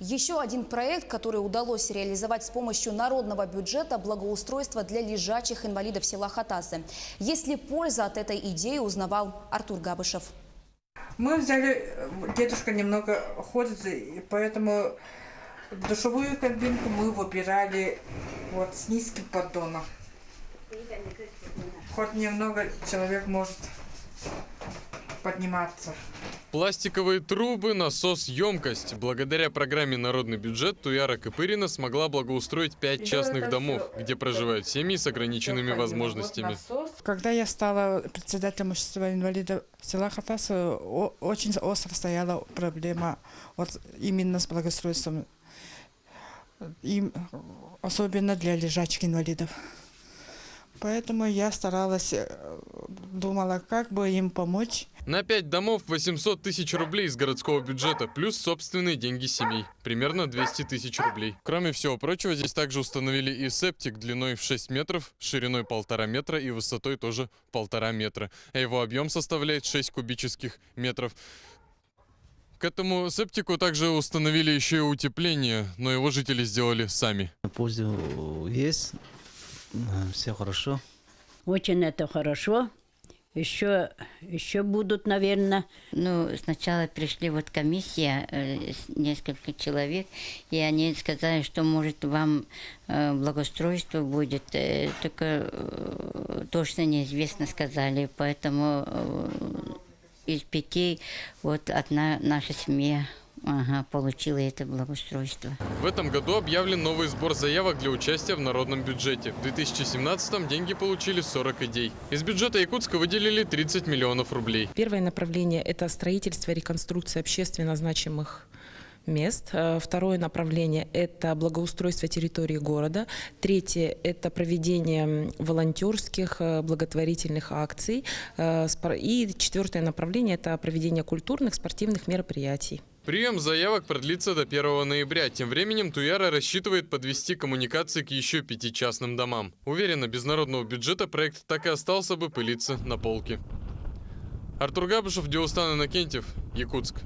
Еще один проект, который удалось реализовать с помощью народного бюджета – благоустройство для лежачих инвалидов села Хатасы. Есть ли польза от этой идеи, узнавал Артур Габышев. Мы взяли, дедушка немного ходит, и поэтому душевую кабинку мы выбирали вот с низким поддоном. Хоть немного человек может подниматься. Пластиковые трубы, насос, емкость. Благодаря программе «Народный бюджет» Туяра Копырина смогла благоустроить 5 частных домов, где проживают семьи с ограниченными возможностями. Когда я стала председателем общества инвалидов села Хатасы, очень остро стояла проблема вот именно с благоустройством, и особенно для лежачих инвалидов. Поэтому я старалась, думала, как бы им помочь. На 5 домов 800 тысяч рублей из городского бюджета, плюс собственные деньги семей. Примерно 200 тысяч рублей. Кроме всего прочего, здесь также установили и септик длиной в 6 метров, шириной 1,5 метра и высотой тоже 1,5 метра. А его объем составляет 6 кубических метров. К этому септику также установили еще и утепление, но его жители сделали сами. Польза есть, все хорошо. Очень это хорошо. Еще будут, наверное. Ну, сначала пришли вот комиссия, несколько человек, и они сказали, что, может, вам благоустройство будет, только точно неизвестно сказали, поэтому из 5 вот одна наша семья получила это благоустройство. В этом году объявлен новый сбор заявок для участия в народном бюджете. В 2017-м деньги получили 40 идей. Из бюджета Якутска выделили 30 миллионов рублей. Первое направление – это строительство и реконструкция общественно значимых мест. Второе направление – это благоустройство территории города. Третье – это проведение волонтерских благотворительных акций. И четвертое направление – это проведение культурных, спортивных мероприятий. Прием заявок продлится до 1 ноября. Тем временем Туяра рассчитывает подвести коммуникации к еще 5 частным домам. Уверена, без народного бюджета проект так и остался бы пылиться на полке. Артур Габышев, Диустан Иннокентьев, Якутск.